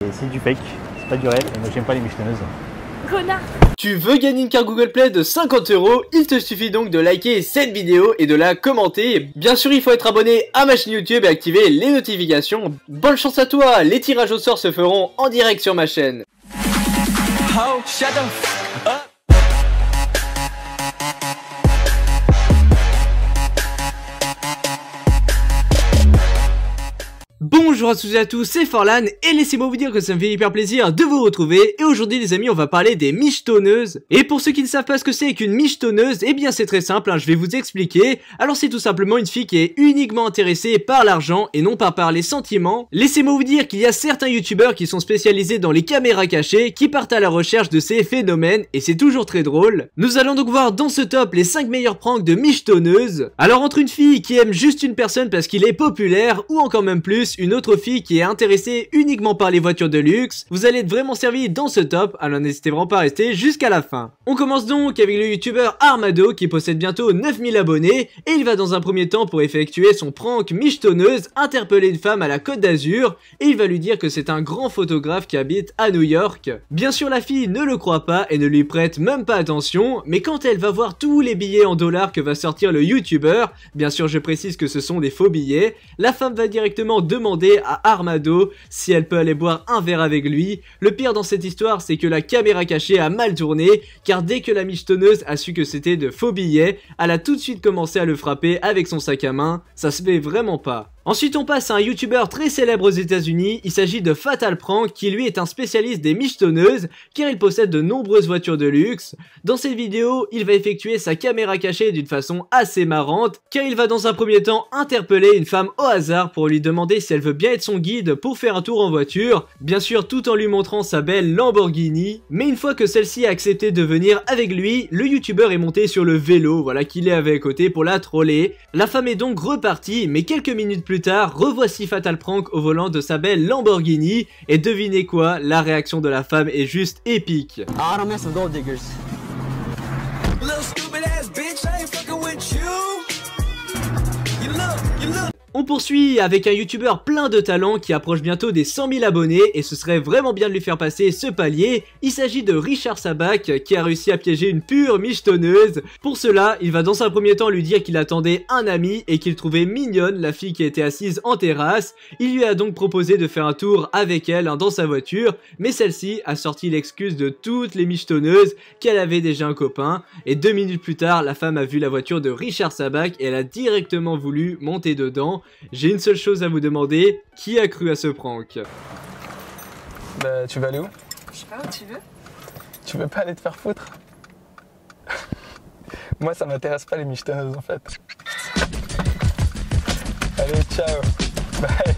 Et c'est du fake, c'est pas du réel, et moi j'aime pas les michetonneuses. Connard! Tu veux gagner une carte Google Play de 50 €, il te suffit donc de liker cette vidéo et de la commenter. Bien sûr, il faut être abonné à ma chaîne YouTube et activer les notifications. Bonne chance à toi, les tirages au sort se feront en direct sur ma chaîne. Oh, shut up. Bonjour à toutes et à tous, c'est Forlan et laissez-moi vous dire que ça me fait hyper plaisir de vous retrouver. Et aujourd'hui les amis, on va parler des michetonneuses. Et pour ceux qui ne savent pas ce que c'est qu'une michetonneuse, eh bien c'est très simple, je vais vous expliquer. Alors c'est tout simplement une fille qui est uniquement intéressée par l'argent et non pas par les sentiments. Laissez-moi vous dire qu'il y a certains youtubeurs qui sont spécialisés dans les caméras cachées, qui partent à la recherche de ces phénomènes et c'est toujours très drôle. Nous allons donc voir dans ce top les 5 meilleurs pranks de michetonneuses. Alors entre une fille qui aime juste une personne parce qu'il est populaire ou encore même plus une autre fille qui est intéressée uniquement par les voitures de luxe, vous allez être vraiment servi dans ce top, alors n'hésitez vraiment pas à rester jusqu'à la fin. On commence donc avec le youtubeur Armado qui possède bientôt 9000 abonnés et il va dans un premier temps pour effectuer son prank michetonneuse, interpeller une femme à la Côte d'Azur et il va lui dire que c'est un grand photographe qui habite à New York. Bien sûr la fille ne le croit pas et ne lui prête même pas attention, mais quand elle va voir tous les billets en dollars que va sortir le youtubeur, bien sûr je précise que ce sont des faux billets, la femme va directement demander à Armado si elle peut aller boire un verre avec lui. Le pire dans cette histoire, c'est que la caméra cachée a mal tourné, car dès que la michetonneuse a su que c'était de faux billets, elle a tout de suite commencé à le frapper avec son sac à main. Ça se fait vraiment pas. Ensuite on passe à un youtubeur très célèbre aux États-Unis, il s'agit de Fatal Prank qui lui est un spécialiste des michetonneuses car il possède de nombreuses voitures de luxe. Dans cette vidéo, il va effectuer sa caméra cachée d'une façon assez marrante car il va dans un premier temps interpeller une femme au hasard pour lui demander si elle veut bien être son guide pour faire un tour en voiture, bien sûr tout en lui montrant sa belle Lamborghini. Mais une fois que celle-ci a accepté de venir avec lui, le youtubeur est monté sur le vélo, voilà qu'il est avec côté pour la troller. La femme est donc repartie, mais quelques minutes plus tard, revoici Fatal Prank au volant de sa belle Lamborghini et devinez quoi, la réaction de la femme est juste épique. I don't mess with gold diggers. On poursuit avec un youtubeur plein de talent qui approche bientôt des 100 000 abonnés et ce serait vraiment bien de lui faire passer ce palier. Il s'agit de Richard Sabac qui a réussi à piéger une pure michetonneuse. Pour cela, il va dans un premier temps lui dire qu'il attendait un ami et qu'il trouvait mignonne la fille qui était assise en terrasse. Il lui a donc proposé de faire un tour avec elle dans sa voiture, mais celle-ci a sorti l'excuse de toutes les michetonneuses qu'elle avait déjà un copain. Et 2 minutes plus tard, la femme a vu la voiture de Richard Sabac et elle a directement voulu monter dedans. J'ai une seule chose à vous demander, qui a cru à ce prank? Bah tu vas aller où? Je sais pas où tu veux. Tu veux pas aller te faire foutre? Moi ça m'intéresse pas les michetonneuses en fait. Allez ciao. Bye.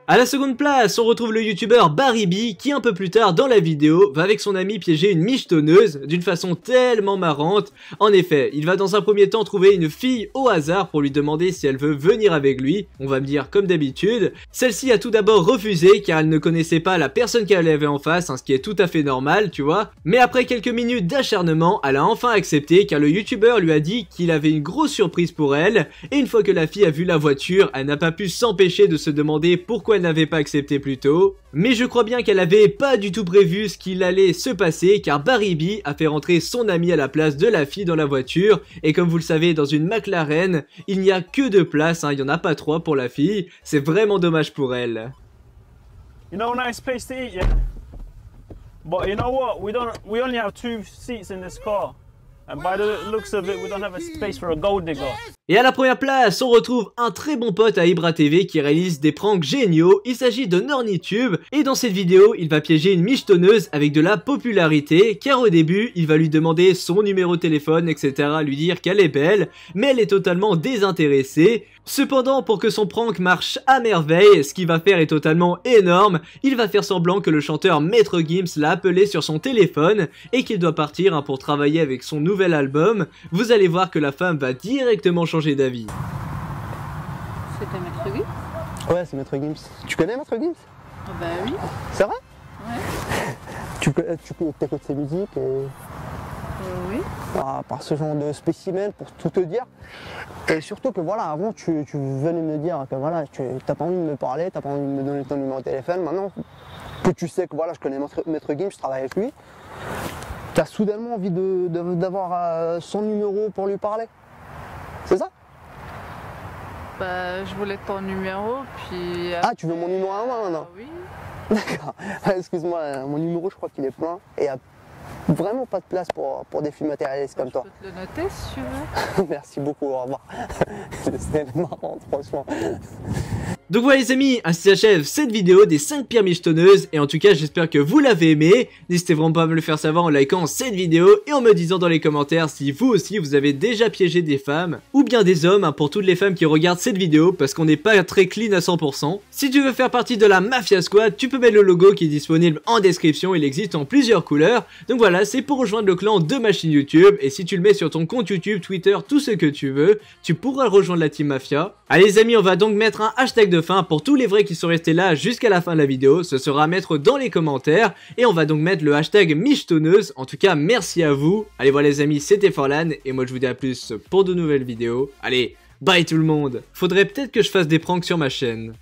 À la seconde place, on retrouve le youtubeur Barry B qui un peu plus tard dans la vidéo va avec son ami piéger une michetonneuse d'une façon tellement marrante. En effet, il va dans un premier temps trouver une fille au hasard pour lui demander si elle veut venir avec lui. On va me dire comme d'habitude. Celle-ci a tout d'abord refusé car elle ne connaissait pas la personne qu'elle avait en face, ce qui est tout à fait normal, tu vois. Mais après quelques minutes d'acharnement, elle a enfin accepté car le youtubeur lui a dit qu'il avait une grosse surprise pour elle. Et une fois que la fille a vu la voiture, elle n'a pas pu s'empêcher de se demander pourquoi elle n'avait pas accepté plus tôt, mais je crois bien qu'elle avait pas du tout prévu ce qu'il allait se passer car Barry B a fait rentrer son ami à la place de la fille dans la voiture et comme vous le savez dans une McLaren, il n'y a que 2 places, il n'y en a pas 3 pour la fille, c'est vraiment dommage pour elle. You know a nice place to eat, yeah? But you know what? We only have 2 seats in this car. And by the looks of it, we don't have a space for a gold digger. Et à la première place, on retrouve un très bon pote à Ibra TV qui réalise des pranks géniaux. Il s'agit de Nornitube et dans cette vidéo, il va piéger une michetonneuse avec de la popularité car au début, il va lui demander son numéro de téléphone, etc. lui dire qu'elle est belle, mais elle est totalement désintéressée. Cependant, pour que son prank marche à merveille, ce qu'il va faire est totalement énorme. Il va faire semblant que le chanteur Maître Gims l'a appelé sur son téléphone et qu'il doit partir pour travailler avec son nouvel album. Vous allez voir que la femme va directement changer d'avis. C'était Maître Gims? Ouais, c'est Maître Gims. Tu connais Maître Gims? Ah bah oui. C'est vrai? Ouais. Tu écoutes ses musiques et... Oui. par ce genre de spécimen, pour tout te dire. Et surtout que voilà, avant tu venais me dire que voilà, tu n'as pas envie de me parler, tu n'as pas envie de me donner ton numéro de téléphone. Maintenant que tu sais que voilà, je connais Maître Gims, je travaille avec lui, tu as soudainement envie d'avoir son numéro pour lui parler. C'est ça? Bah, je voulais ton numéro, puis... Ah, tu veux mon numéro à moi maintenant? Oui. D'accord. Excuse-moi, mon numéro, je crois qu'il est plein et il n'y a vraiment pas de place pour des filles matérialistes comme toi. Je peux te le noter si tu veux. Merci beaucoup, au revoir. C'était marrant, franchement. Donc voilà les amis, ainsi s'achève cette vidéo des 5 pires michetonneuses, et en tout cas j'espère que vous l'avez aimé. N'hésitez vraiment pas à me le faire savoir en likant cette vidéo et en me disant dans les commentaires si vous aussi vous avez déjà piégé des femmes ou bien des hommes, hein, pour toutes les femmes qui regardent cette vidéo, parce qu'on n'est pas très clean à 100%. Si tu veux faire partie de la Mafia Squad, tu peux mettre le logo qui est disponible en description, il existe en plusieurs couleurs. Donc voilà, c'est pour rejoindre le clan de ma chaîne YouTube, et si tu le mets sur ton compte YouTube, Twitter, tout ce que tu veux, tu pourras rejoindre la team Mafia. Allez les amis, on va donc mettre un hashtag de fin pour tous les vrais qui sont restés là jusqu'à la fin de la vidéo, ce sera à mettre dans les commentaires, et on va donc mettre le hashtag michetonneuse. En tout cas merci à vous. Allez voilà les amis, c'était Forlan, et moi je vous dis à plus pour de nouvelles vidéos. Allez, bye tout le monde. Faudrait peut-être que je fasse des pranks sur ma chaîne.